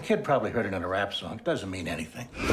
kid probably heard it in a rap song. It doesn't mean anything. Leave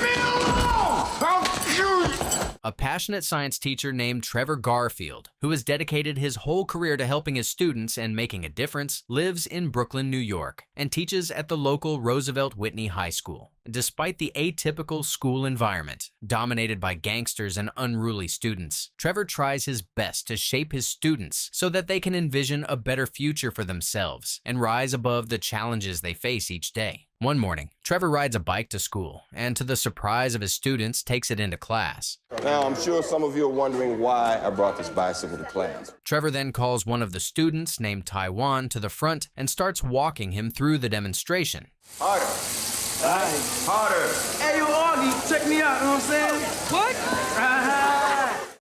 me alone! I'll shoot you! A passionate science teacher named Trevor Garfield, who has dedicated his whole career to helping his students and making a difference, lives in Brooklyn, New York, and teaches at the local Roosevelt Whitney High School. Despite the atypical school environment, dominated by gangsters and unruly students, Trevor tries his best to shape his students so that they can envision a better future for themselves and rise above the challenges they face each day. One morning, Trevor rides a bike to school and, to the surprise of his students, takes it into class. Now, I'm sure some of you are wondering why I brought this bicycle to class. Trevor then calls one of the students, named Taiwan, to the front and starts walking him through the demonstration. Harder. Harder. Hey, you Augie, check me out, you know what I'm saying? What?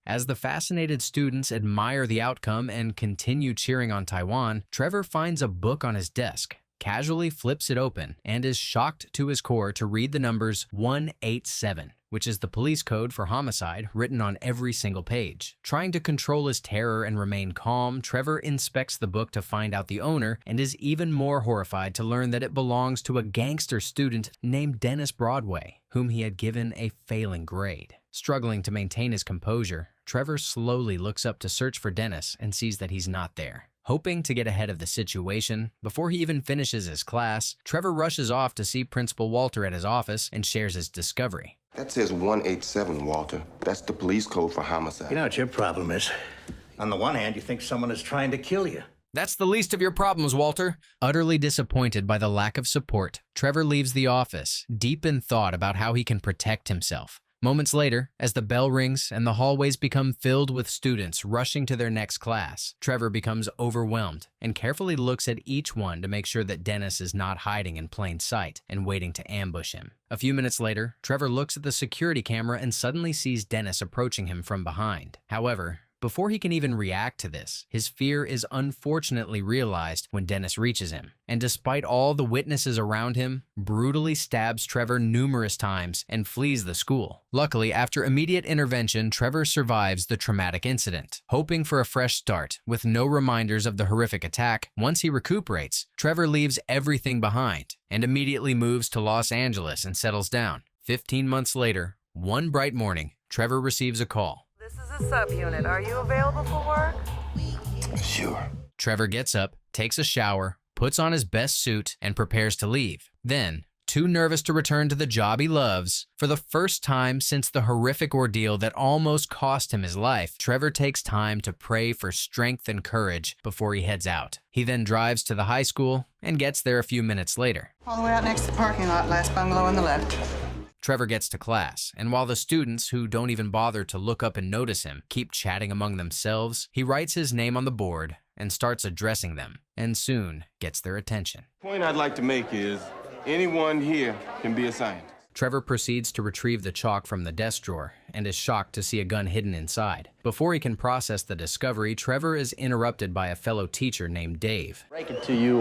As the fascinated students admire the outcome and continue cheering on Taiwan, Trevor finds a book on his desk, casually flips it open, and is shocked to his core to read the numbers 187, which is the police code for homicide written on every single page. Trying to control his terror and remain calm, Trevor inspects the book to find out the owner and is even more horrified to learn that it belongs to a gangster student named Dennis Broadway, whom he had given a failing grade. Struggling to maintain his composure, Trevor slowly looks up to search for Dennis and sees that he's not there. Hoping to get ahead of the situation, before he even finishes his class, Trevor rushes off to see Principal Walter at his office and shares his discovery. That says 187, Walter. That's the police code for homicide. You know what your problem is? On the one hand, you think someone is trying to kill you. That's the least of your problems, Walter. Utterly disappointed by the lack of support, Trevor leaves the office, deep in thought about how he can protect himself. Moments later, as the bell rings and the hallways become filled with students rushing to their next class, Trevor becomes overwhelmed and carefully looks at each one to make sure that Dennis is not hiding in plain sight and waiting to ambush him. A few minutes later, Trevor looks at the security camera and suddenly sees Dennis approaching him from behind. However, before he can even react to this, his fear is unfortunately realized when Dennis reaches him, and despite all the witnesses around him, brutally stabs Trevor numerous times and flees the school. Luckily, after immediate intervention, Trevor survives the traumatic incident. Hoping for a fresh start, with no reminders of the horrific attack, once he recuperates, Trevor leaves everything behind and immediately moves to Los Angeles and settles down. 15 months later, one bright morning, Trevor receives a call. This is a subunit. Are you available for work? Sure. Trevor gets up, takes a shower, puts on his best suit, and prepares to leave. Then, too nervous to return to the job he loves, for the first time since the horrific ordeal that almost cost him his life, Trevor takes time to pray for strength and courage before he heads out. He then drives to the high school and gets there a few minutes later. All the way out next to the parking lot, last bungalow on the left. Trevor gets to class, and while the students, who don't even bother to look up and notice him, keep chatting among themselves, he writes his name on the board and starts addressing them, and soon gets their attention. The point I'd like to make is anyone here can be a scientist. Trevor proceeds to retrieve the chalk from the desk drawer and is shocked to see a gun hidden inside. Before he can process the discovery, Trevor is interrupted by a fellow teacher named Dave. Break it to you,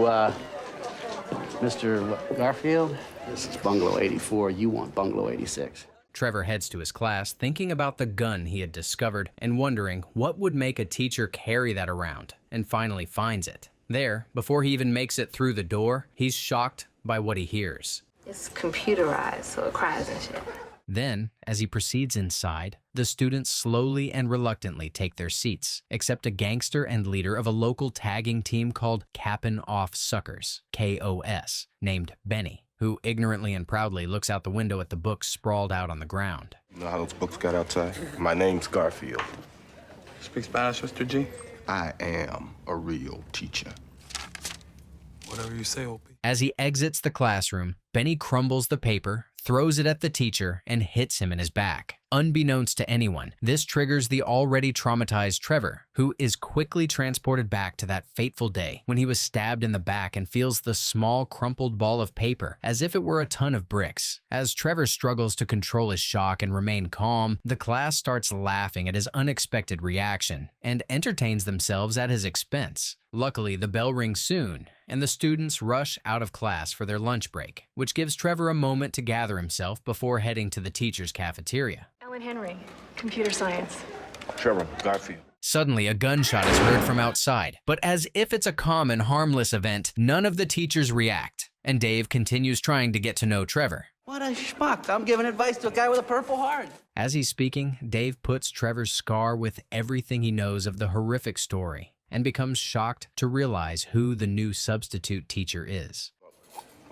Mr. Garfield. This is bungalow 84. You want bungalow 86. Trevor heads to his class, thinking about the gun he had discovered and wondering what would make a teacher carry that around, and finally finds it. There, before he even makes it through the door, he's shocked by what he hears. It's computerized, so it cries and shit. Then, as he proceeds inside, the students slowly and reluctantly take their seats, except a gangster and leader of a local tagging team called Cappin' Off Suckers, KOS, named Benny, who ignorantly and proudly looks out the window at the books sprawled out on the ground. You know how those books got outside? My name's Garfield. Speak Spanish, Mr. G? I am a real teacher. Whatever you say, OP. As he exits the classroom, Benny crumbles the paper, throws it at the teacher, and hits him in his back. Unbeknownst to anyone, this triggers the already traumatized Trevor, who is quickly transported back to that fateful day when he was stabbed in the back and feels the small crumpled ball of paper as if it were a ton of bricks. As Trevor struggles to control his shock and remain calm, the class starts laughing at his unexpected reaction and entertains themselves at his expense. Luckily, the bell rings soon, and the students rush out of class for their lunch break, which gives Trevor a moment to gather himself before heading to the teacher's cafeteria. Ellen Henry, computer science. Trevor Garfield. Suddenly, a gunshot is heard from outside, but as if it's a calm and harmless event, none of the teachers react, and Dave continues trying to get to know Trevor. What a schmuck. I'm giving advice to a guy with a purple heart. As he's speaking, Dave puts Trevor's scar with everything he knows of the horrific story and becomes shocked to realize who the new substitute teacher is.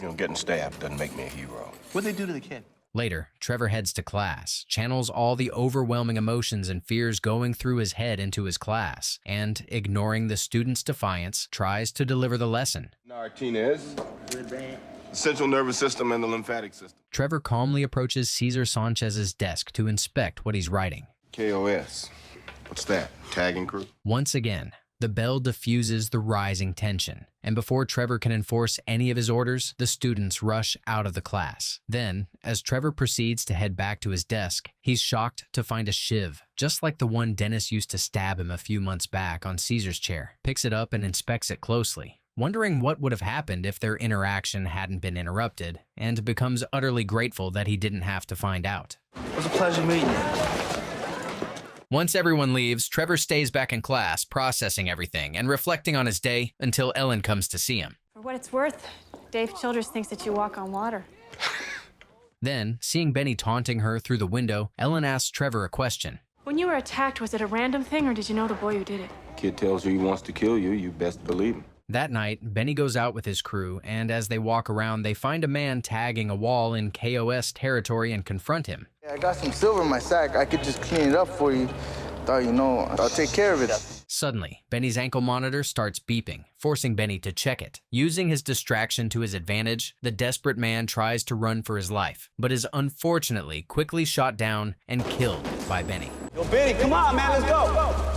You know, getting stabbed doesn't make me a hero. What'd they do to the kid? Later, Trevor heads to class, channels all the overwhelming emotions and fears going through his head into his class, and, ignoring the students' defiance, tries to deliver the lesson. Our Martinez. The central nervous system and the lymphatic system. Trevor calmly approaches Cesar Sanchez's desk to inspect what he's writing. KOS. What's that? Tagging crew? Once again, the bell diffuses the rising tension, and before Trevor can enforce any of his orders, the students rush out of the class. Then, as Trevor proceeds to head back to his desk, he's shocked to find a shiv, just like the one Dennis used to stab him a few months back on Caesar's chair, picks it up and inspects it closely, wondering what would have happened if their interaction hadn't been interrupted, and becomes utterly grateful that he didn't have to find out. It was a pleasure meeting you. Once everyone leaves, Trevor stays back in class, processing everything and reflecting on his day until Ellen comes to see him. For what it's worth, Dave Childress thinks that you walk on water. Then, seeing Benny taunting her through the window, Ellen asks Trevor a question. When you were attacked, was it a random thing or did you know the boy who did it? Kid tells you he wants to kill you, you best believe him. That night, Benny goes out with his crew, and as they walk around, they find a man tagging a wall in KOS territory and confront him. Yeah, I got some silver in my sack. I could just clean it up for you. Thought, you know, I'll take care of it. Suddenly, Benny's ankle monitor starts beeping, forcing Benny to check it. Using his distraction to his advantage, the desperate man tries to run for his life, but is unfortunately quickly shot down and killed by Benny. Yo, Benny, come on, man, let's go.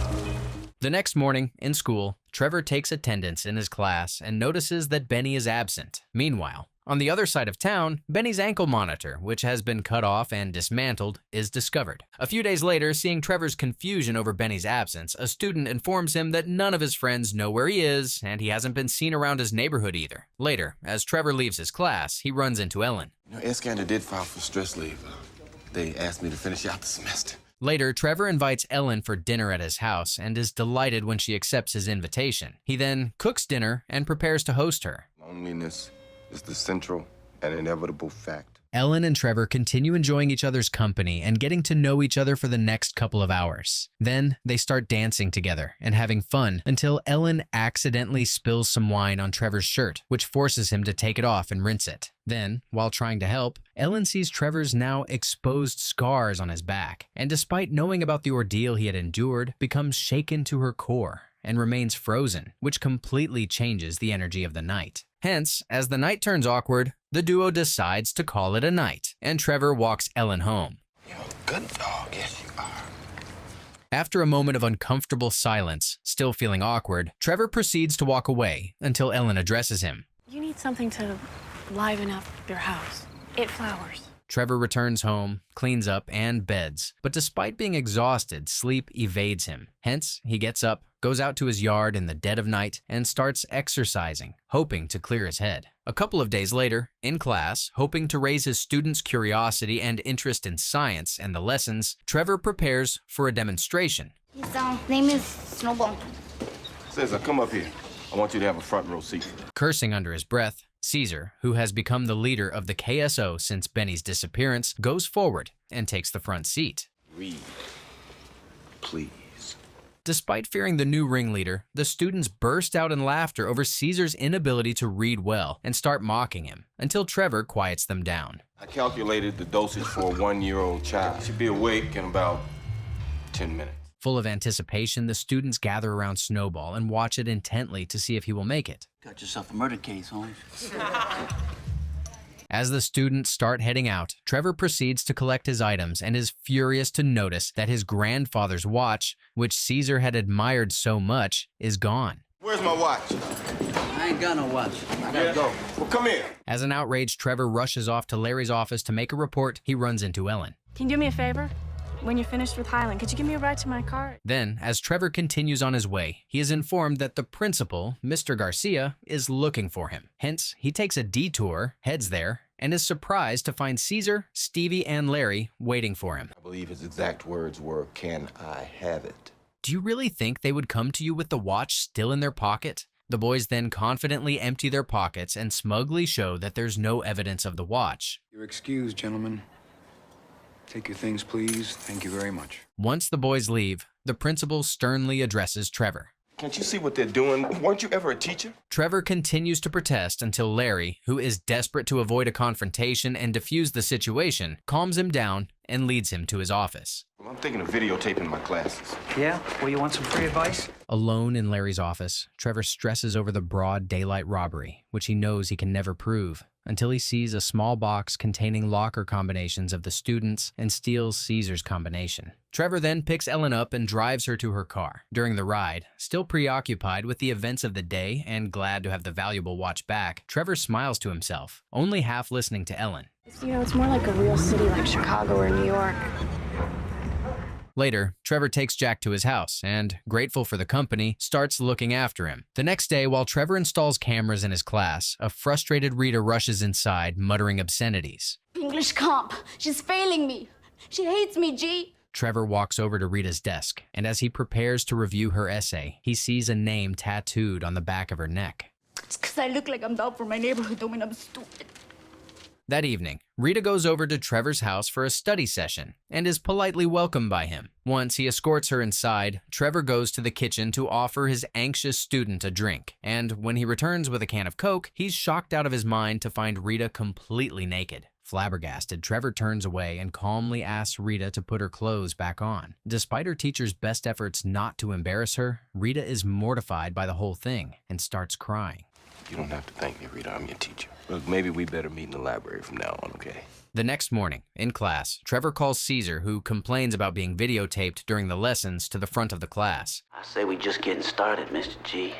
The next morning, in school, Trevor takes attendance in his class and notices that Benny is absent. Meanwhile, on the other side of town, Benny's ankle monitor, which has been cut off and dismantled, is discovered. A few days later, seeing Trevor's confusion over Benny's absence, a student informs him that none of his friends know where he is, and he hasn't been seen around his neighborhood either. Later, as Trevor leaves his class, he runs into Ellen. You know, Escalating did file for stress leave. They asked me to finish out the semester. Later, Trevor invites Ellen for dinner at his house and is delighted when she accepts his invitation. He then cooks dinner and prepares to host her. Loneliness is the central and inevitable fact. Ellen and Trevor continue enjoying each other's company and getting to know each other for the next couple of hours. Then, they start dancing together and having fun until Ellen accidentally spills some wine on Trevor's shirt, which forces him to take it off and rinse it. Then, while trying to help, Ellen sees Trevor's now exposed scars on his back, and despite knowing about the ordeal he had endured, becomes shaken to her core and remains frozen, which completely changes the energy of the night. Hence, as the night turns awkward, the duo decides to call it a night, and Trevor walks Ellen home. You're a good dog, yes you are. After a moment of uncomfortable silence, still feeling awkward, Trevor proceeds to walk away until Ellen addresses him. You need something to liven up your house. It flowers. Trevor returns home, cleans up, and beds, but despite being exhausted, sleep evades him. Hence, he gets up, goes out to his yard in the dead of night, and starts exercising, hoping to clear his head. A couple of days later, in class, hoping to raise his students' curiosity and interest in science and the lessons, Trevor prepares for a demonstration. His name is Snowball. Cesar, come up here. I want you to have a front row seat. Cursing under his breath, Caesar, who has become the leader of the KSO since Benny's disappearance, goes forward and takes the front seat. Read, please. Despite fearing the new ringleader, the students burst out in laughter over Caesar's inability to read well and start mocking him, until Trevor quiets them down. I calculated the dosage for a 1-year-old child. Should be awake in about 10 minutes. Full of anticipation, the students gather around Snowball and watch it intently to see if he will make it. Got yourself a murder case, Holmes. As the students start heading out, Trevor proceeds to collect his items and is furious to notice that his grandfather's watch, which Caesar had admired so much, is gone. Where's my watch? I ain't got no watch. I gotta go. Well, come here. As an outraged Trevor rushes off to Larry's office to make a report, he runs into Ellen. Can you do me a favor? When you're finished with Highland, could you give me a ride to my car? Then, as Trevor continues on his way, he is informed that the principal, Mr. Garcia, is looking for him. Hence, he takes a detour, heads there, and is surprised to find Caesar, Stevie, and Larry waiting for him. I believe his exact words were, "Can I have it?" Do you really think they would come to you with the watch still in their pocket? The boys then confidently empty their pockets and smugly show that there's no evidence of the watch. You're excused, gentlemen. Take your things, please. Thank you very much. Once the boys leave, the principal sternly addresses Trevor. Can't you see what they're doing? Weren't you ever a teacher? Trevor continues to protest until Larry, who is desperate to avoid a confrontation and defuse the situation, calms him down and leads him to his office. Well, I'm thinking of videotaping my classes. Yeah? Well, you want some free advice? Alone in Larry's office, Trevor stresses over the broad daylight robbery, which he knows he can never prove, until he sees a small box containing locker combinations of the students and steals Caesar's combination. Trevor then picks Ellen up and drives her to her car. During the ride, still preoccupied with the events of the day and glad to have the valuable watch back, Trevor smiles to himself, only half listening to Ellen. You know, it's more like a real city like Chicago or New York. Later, Trevor takes Jack to his house and, grateful for the company, starts looking after him. The next day, while Trevor installs cameras in his class, a frustrated Rita rushes inside, muttering obscenities. English comp. She's failing me. She hates me, G. Trevor walks over to Rita's desk, and as he prepares to review her essay, he sees a name tattooed on the back of her neck. It's because I look like I'm down for my neighborhood. Don't mean I'm stupid. That evening, Rita goes over to Trevor's house for a study session and is politely welcomed by him. Once he escorts her inside, Trevor goes to the kitchen to offer his anxious student a drink, and when he returns with a can of Coke, he's shocked out of his mind to find Rita completely naked. Flabbergasted, Trevor turns away and calmly asks Rita to put her clothes back on. Despite her teacher's best efforts not to embarrass her, Rita is mortified by the whole thing and starts crying. You don't have to thank me, Rita. I'm your teacher. Look, maybe we better meet in the library from now on, okay? The next morning, in class, Trevor calls Caesar, who complains about being videotaped during the lessons, to the front of the class. I say we just getting started, Mr. G.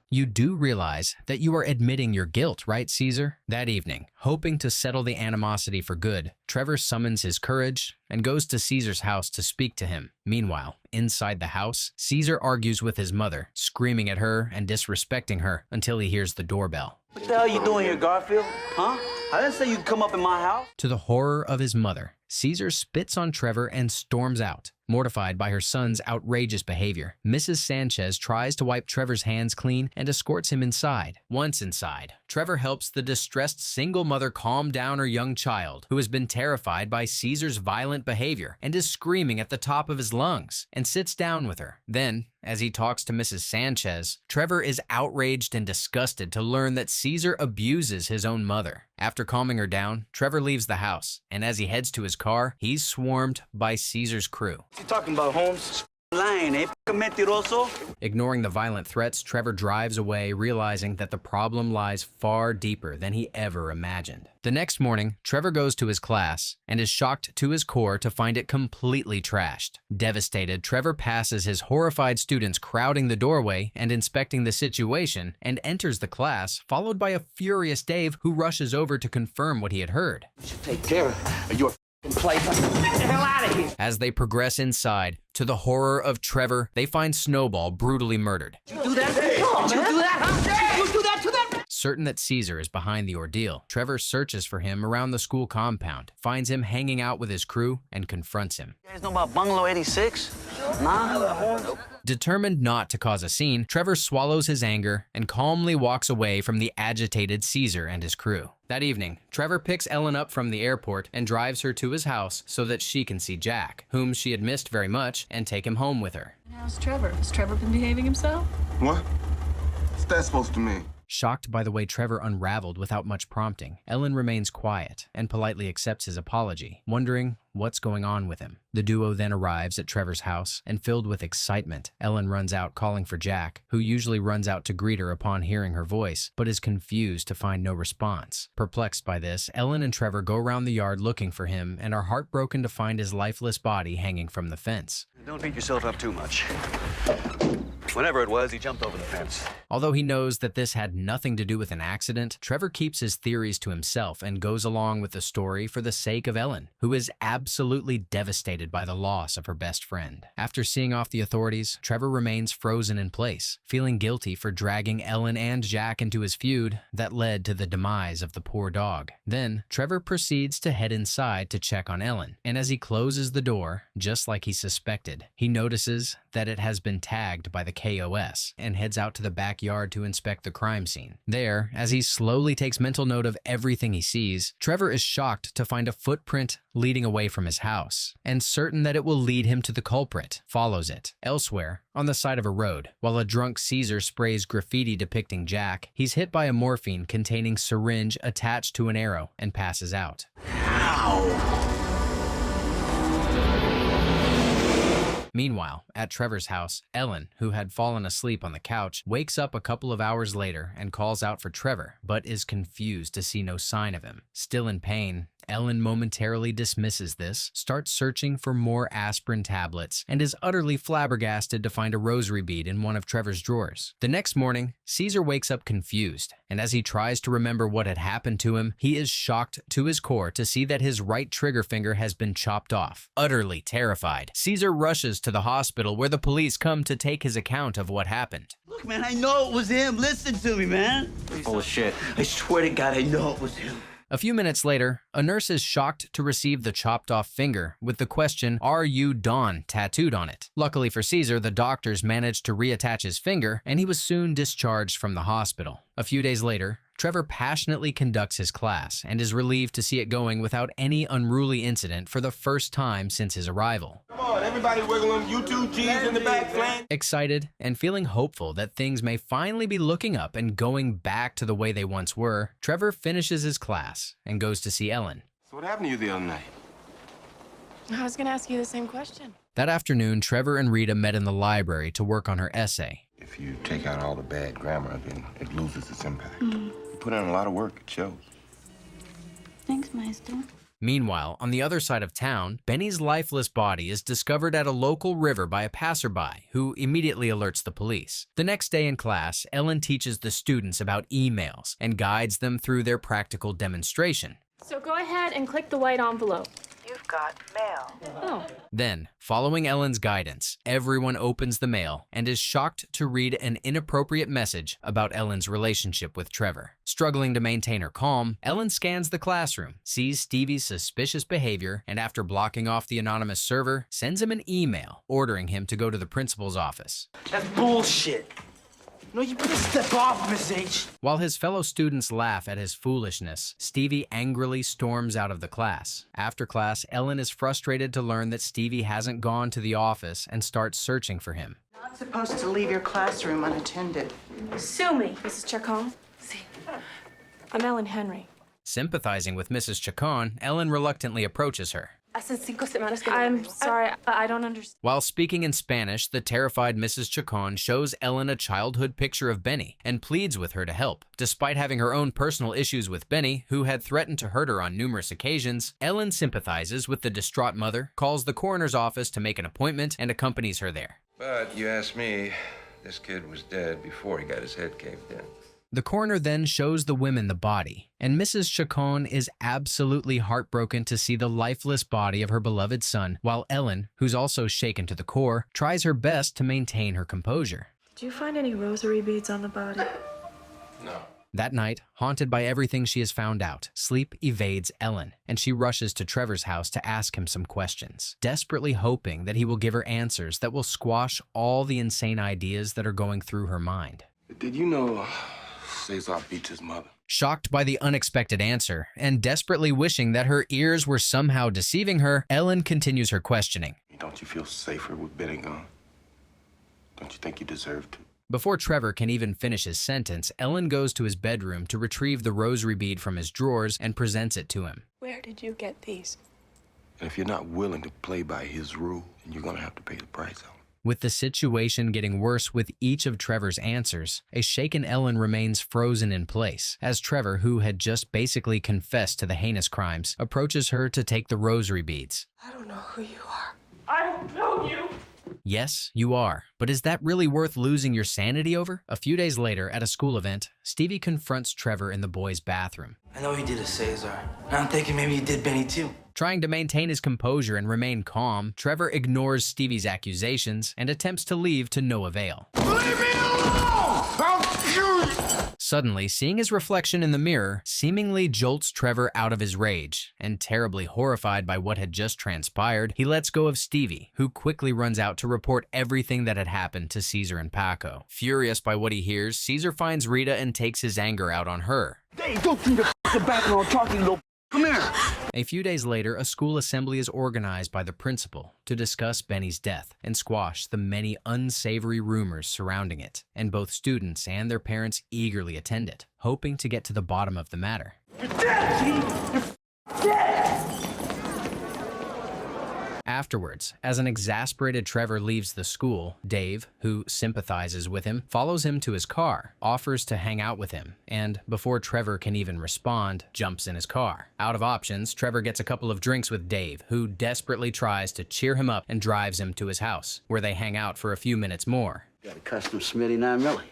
You do realize that you are admitting your guilt, right, Caesar? That evening, hoping to settle the animosity for good, Trevor summons his courage and goes to Caesar's house to speak to him. Meanwhile, inside the house, Caesar argues with his mother, screaming at her and disrespecting her until he hears the doorbell. What the hell you doing here, Garfield? Huh? I didn't say you'd come up in my house. To the horror of his mother, Caesar spits on Trevor and storms out. Mortified by her son's outrageous behavior, Mrs. Sanchez tries to wipe Trevor's hands clean and escorts him inside. Once inside, Trevor helps the distressed single mother calm down her young child, who has been terrified by Caesar's violent behavior and is screaming at the top of his lungs, and sits down with her. Then, as he talks to Mrs. Sanchez, Trevor is outraged and disgusted to learn that Caesar abuses his own mother. After calming her down, Trevor leaves the house, and as he heads to his car, he's swarmed by Caesar's crew. You talking about Holmes? Lying, eh? Mentiroso. Ignoring the violent threats, Trevor drives away, realizing that the problem lies far deeper than he ever imagined. The next morning, Trevor goes to his class and is shocked to his core to find it completely trashed. Devastated, Trevor passes his horrified students crowding the doorway and inspecting the situation and enters the class, followed by a furious Dave who rushes over to confirm what he had heard. You should take care of your place. Get the hell out of here. As they progress inside, to the horror of Trevor, they find Snowball brutally murdered. You do that? Come on, man. You do that? Huh? You do that to them? Certain that Caesar is behind the ordeal, Trevor searches for him around the school compound, finds him hanging out with his crew, and confronts him. You guys know about Bungalow 86? Nah? Nope. Determined not to cause a scene, Trevor swallows his anger and calmly walks away from the agitated Caesar and his crew. That evening, Trevor picks Ellen up from the airport and drives her to his house so that she can see Jack, whom she had missed very much, and take him home with her. How's Trevor? Has Trevor been behaving himself? What? What's that supposed to mean? Shocked by the way Trevor unraveled without much prompting, Ellen remains quiet and politely accepts his apology, wondering what's going on with him. The duo then arrives at Trevor's house, and filled with excitement, Ellen runs out calling for Jack, who usually runs out to greet her upon hearing her voice, but is confused to find no response. Perplexed by this, Ellen and Trevor go around the yard looking for him and are heartbroken to find his lifeless body hanging from the fence. Don't beat yourself up too much. Whenever it was, he jumped over the fence. Although he knows that this had nothing to do with an accident, Trevor keeps his theories to himself and goes along with the story for the sake of Ellen, who is absolutely devastated devastated by the loss of her best friend. After seeing off the authorities, Trevor remains frozen in place, feeling guilty for dragging Ellen and Jack into his feud that led to the demise of the poor dog. Then, Trevor proceeds to head inside to check on Ellen, and as he closes the door, just like he suspected, he notices that it has been tagged by the KOS and heads out to the backyard to inspect the crime scene. There, as he slowly takes mental note of everything he sees, Trevor is shocked to find a footprint leading away from his house, and certain that it will lead him to the culprit, follows it. Elsewhere, on the side of a road, while a drunk Caesar sprays graffiti depicting Jack, he's hit by a morphine containing syringe attached to an arrow and passes out. Meanwhile, at Trevor's house, Ellen, who had fallen asleep on the couch, wakes up a couple of hours later and calls out for Trevor, but is confused to see no sign of him. Still in pain, Ellen momentarily dismisses this, starts searching for more aspirin tablets, and is utterly flabbergasted to find a rosary bead in one of Trevor's drawers. The next morning, Caesar wakes up confused, and as he tries to remember what had happened to him, he is shocked to his core to see that his right trigger finger has been chopped off. Utterly terrified, Caesar rushes to the hospital where the police come to take his account of what happened. Look, man, I know it was him. Listen to me, man. Bullshit. I swear to God, I know it was him. A few minutes later, a nurse is shocked to receive the chopped-off finger with the question, "Are you Don?" tattooed on it. Luckily for Caesar, the doctors managed to reattach his finger, and he was soon discharged from the hospital. A few days later, Trevor passionately conducts his class and is relieved to see it going without any unruly incident for the first time since his arrival. Come on, everybody wiggle them. You two G's in the back, flank. Excited and feeling hopeful that things may finally be looking up and going back to the way they once were, Trevor finishes his class and goes to see Ellen. So what happened to you the other night? I was gonna ask you the same question. That afternoon, Trevor and Rita met in the library to work on her essay. If you take out all the bad grammar, then it loses its impact. You put in a lot of work, it shows. Thanks, Maestro. Meanwhile, on the other side of town, Benny's lifeless body is discovered at a local river by a passerby, who immediately alerts the police. The next day in class, Ellen teaches the students about emails and guides them through their practical demonstration. So go ahead and click the white envelope. You've got mail. Oh. Then, following Ellen's guidance, everyone opens the mail and is shocked to read an inappropriate message about Ellen's relationship with Trevor. Struggling to maintain her calm, Ellen scans the classroom, sees Stevie's suspicious behavior, and after blocking off the anonymous server, sends him an email ordering him to go to the principal's office. That's bullshit. No, you better step off, Miss H. While his fellow students laugh at his foolishness, Stevie angrily storms out of the class. After class, Ellen is frustrated to learn that Stevie hasn't gone to the office and starts searching for him. Not supposed to leave your classroom unattended. Sue me, Mrs. Chacon. See, I'm Ellen Henry. Sympathizing with Mrs. Chacon, Ellen reluctantly approaches her. I'm sorry, I don't understand. While speaking in Spanish, the terrified Mrs. Chacon shows Ellen a childhood picture of Benny and pleads with her to help. Despite having her own personal issues with Benny, who had threatened to hurt her on numerous occasions, Ellen sympathizes with the distraught mother, calls the coroner's office to make an appointment, and accompanies her there. But you ask me, this kid was dead before he got his head caved in. The coroner then shows the women the body, and Mrs. Chacon is absolutely heartbroken to see the lifeless body of her beloved son, while Ellen, who's also shaken to the core, tries her best to maintain her composure. Did you find any rosary beads on the body? No. That night, haunted by everything she has found out, sleep evades Ellen, and she rushes to Trevor's house to ask him some questions, desperately hoping that he will give her answers that will squash all the insane ideas that are going through her mind. Did you know Cesar beats his mother? Shocked by the unexpected answer, and desperately wishing that her ears were somehow deceiving her, Ellen continues her questioning. Don't you feel safer with Benny gone? Don't you think you deserve to? Before Trevor can even finish his sentence, Ellen goes to his bedroom to retrieve the rosary bead from his drawers and presents it to him. Where did you get these? And if you're not willing to play by his rule, then you're gonna have to pay the price on it. With the situation getting worse with each of Trevor's answers, a shaken Ellen remains frozen in place, as Trevor, who had just basically confessed to the heinous crimes, approaches her to take the rosary beads. I don't know who you are. I don't know you. Yes, you are, but is that really worth losing your sanity over? A few days later, at a school event, Stevie confronts Trevor in the boys' bathroom. I know he did a Cesar. I'm thinking maybe he did Benny too. Trying to maintain his composure and remain calm, Trevor ignores Stevie's accusations and attempts to leave to no avail. Leave me alone! I'll shoot! Suddenly, seeing his reflection in the mirror seemingly jolts Trevor out of his rage, and terribly horrified by what had just transpired, he lets go of Stevie, who quickly runs out to report everything that had happened to Caesar and Paco. Furious by what he hears, Caesar finds Rita and takes his anger out on her. Hey, don't do the background talking, little. Come here. A few days later, a school assembly is organized by the principal to discuss Benny's death and squash the many unsavory rumors surrounding it, and both students and their parents eagerly attend it, hoping to get to the bottom of the matter. You're dead! You're dead! Afterwards, as an exasperated Trevor leaves the school, Dave, who sympathizes with him, follows him to his car, offers to hang out with him, and before Trevor can even respond, jumps in his car. Out of options, Trevor gets a couple of drinks with Dave, who desperately tries to cheer him up and drives him to his house, where they hang out for a few minutes more. Got a custom Smitty 9mm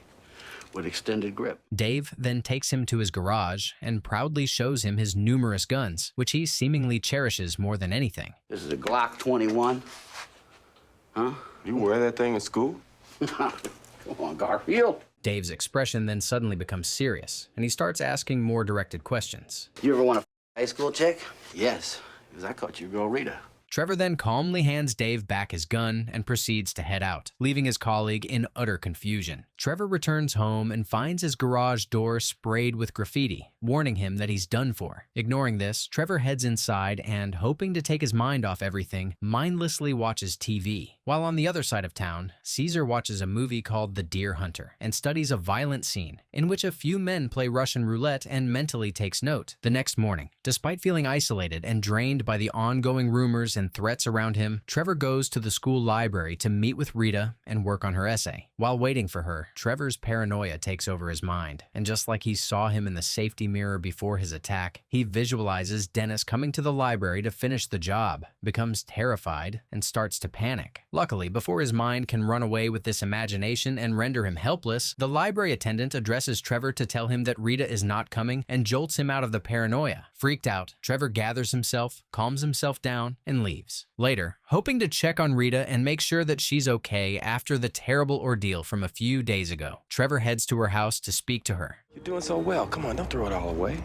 with extended grip. Dave then takes him to his garage and proudly shows him his numerous guns, which he seemingly cherishes more than anything. This is a Glock 21. Huh? You wear that thing in school? Come on, Garfield. Dave's expression then suddenly becomes serious, and he starts asking more directed questions. You ever want a high school chick? Yes, because I caught your girl Rita. Trevor then calmly hands Dave back his gun and proceeds to head out, leaving his colleague in utter confusion. Trevor returns home and finds his garage door sprayed with graffiti, warning him that he's done for. Ignoring this, Trevor heads inside and, hoping to take his mind off everything, mindlessly watches TV. While on the other side of town, Caesar watches a movie called The Deer Hunter and studies a violent scene in which a few men play Russian roulette and mentally takes note. The next morning, despite feeling isolated and drained by the ongoing rumors and threats around him, Trevor goes to the school library to meet with Rita and work on her essay. While waiting for her, Trevor's paranoia takes over his mind, and just like he saw him in the safety mirror before his attack, he visualizes Dennis coming to the library to finish the job, becomes terrified, and starts to panic. Luckily, before his mind can run away with this imagination and render him helpless, the library attendant addresses Trevor to tell him that Rita is not coming and jolts him out of the paranoia. Freaked out, Trevor gathers himself, calms himself down, and leaves. Later, hoping to check on Rita and make sure that she's okay after the terrible ordeal from a few days ago, Trevor heads to her house to speak to her. You're doing so well. Come on, don't throw it all away.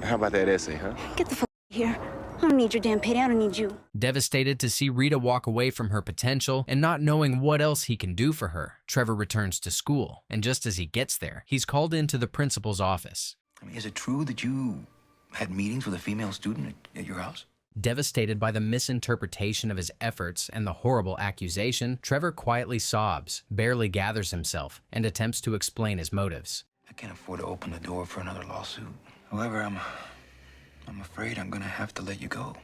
How about that essay, huh? Get the fuck here. I don't need your damn pity. I don't need you. Devastated to see Rita walk away from her potential and not knowing what else he can do for her, Trevor returns to school, and just as he gets there, he's called into the principal's office. Is it true that you had meetings with a female student at your house? Devastated by the misinterpretation of his efforts and the horrible accusation, Trevor quietly sobs, barely gathers himself, and attempts to explain his motives. I can't afford to open the door for another lawsuit. However, I'm afraid I'm gonna have to let you go.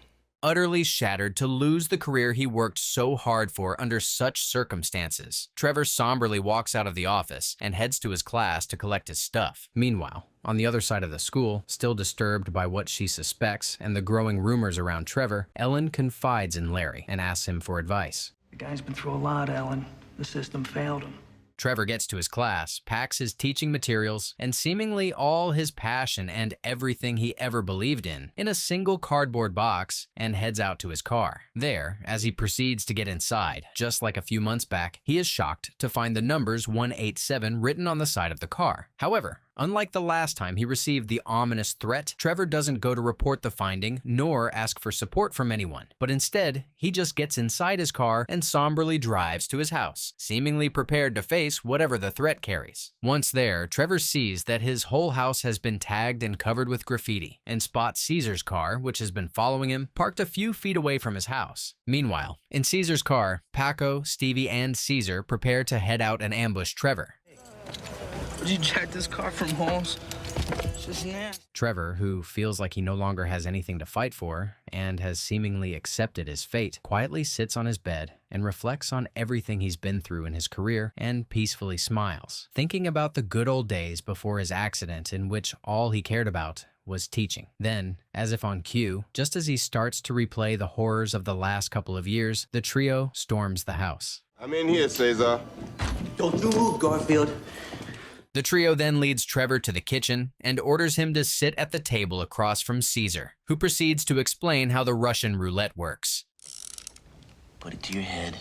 Utterly shattered to lose the career he worked so hard for under such circumstances, Trevor somberly walks out of the office and heads to his class to collect his stuff. Meanwhile, on the other side of the school, still disturbed by what she suspects and the growing rumors around Trevor, Ellen confides in Larry and asks him for advice. The guy's been through a lot, Ellen. The system failed him. Trevor gets to his class, packs his teaching materials, and seemingly all his passion and everything he ever believed in a single cardboard box, and heads out to his car. There, as he proceeds to get inside, just like a few months back, he is shocked to find the numbers 187 written on the side of the car. However, unlike the last time he received the ominous threat, Trevor doesn't go to report the finding nor ask for support from anyone, but instead, he just gets inside his car and somberly drives to his house, seemingly prepared to face whatever the threat carries. Once there, Trevor sees that his whole house has been tagged and covered with graffiti, and spots Caesar's car, which has been following him, parked a few feet away from his house. Meanwhile, in Caesar's car, Paco, Stevie, and Caesar prepare to head out and ambush Trevor. Did you jack this car from Holmes? It's just nasty. Trevor, who feels like he no longer has anything to fight for and has seemingly accepted his fate, quietly sits on his bed and reflects on everything he's been through in his career and peacefully smiles, thinking about the good old days before his accident in which all he cared about was teaching. Then, as if on cue, just as he starts to replay the horrors of the last couple of years, the trio storms the house. I'm in here, Cesar. Don't you move, Garfield. The trio then leads Trevor to the kitchen and orders him to sit at the table across from Caesar, who proceeds to explain how the Russian roulette works. Put it to your head.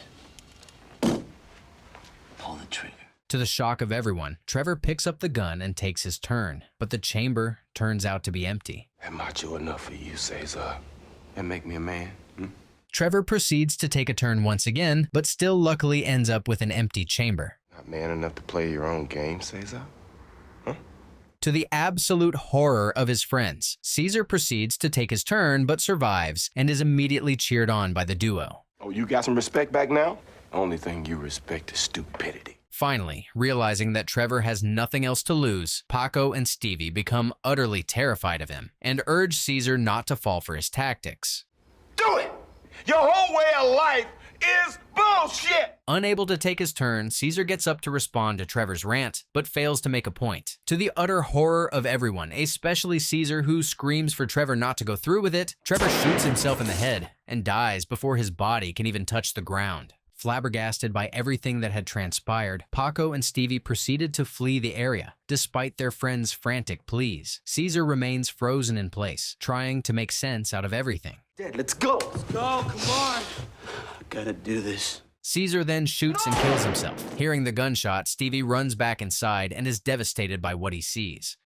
Pull the trigger. To the shock of everyone, Trevor picks up the gun and takes his turn, but the chamber turns out to be empty. Am macho enough for you, Caesar? And make me a man? Trevor proceeds to take a turn once again, but still luckily ends up with an empty chamber. Not man enough to play your own game, Caesar? To the absolute horror of his friends, Caesar proceeds to take his turn but survives and is immediately cheered on by the duo. Oh, you got some respect back now? Only thing you respect is stupidity. Finally, realizing that Trevor has nothing else to lose, Paco and Stevie become utterly terrified of him and urge Caesar not to fall for his tactics. Do it! Your whole way of life is bullshit! Unable to take his turn, Caesar gets up to respond to Trevor's rant, but fails to make a point. To the utter horror of everyone, especially Caesar, who screams for Trevor not to go through with it, Trevor shoots himself in the head and dies before his body can even touch the ground. Flabbergasted by everything that had transpired, Paco and Stevie proceeded to flee the area, despite their friends' frantic pleas. Caesar remains frozen in place, trying to make sense out of everything. Dad, let's go. Let's go, come on. I gotta do this. Caesar then shoots and kills himself. Hearing the gunshot, Stevie runs back inside and is devastated by what he sees.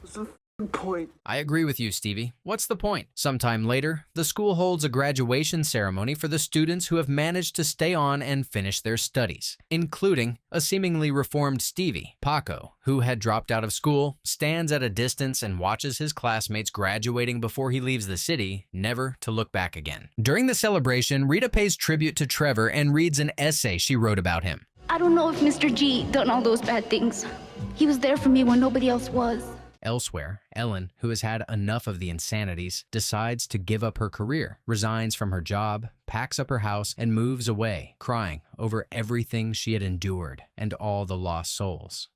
What's the point? I agree with you, Stevie. What's the point? Sometime later, the school holds a graduation ceremony for the students who have managed to stay on and finish their studies, including a seemingly reformed Stevie. Paco, who had dropped out of school, stands at a distance and watches his classmates graduating before he leaves the city, never to look back again. During the celebration, Rita pays tribute to Trevor and reads an essay she wrote about him. I don't know if Mr. G done all those bad things. He was there for me when nobody else was. Elsewhere, Ellen, who has had enough of the insanities, decides to give up her career, resigns from her job, packs up her house, and moves away, crying over everything she had endured and all the lost souls.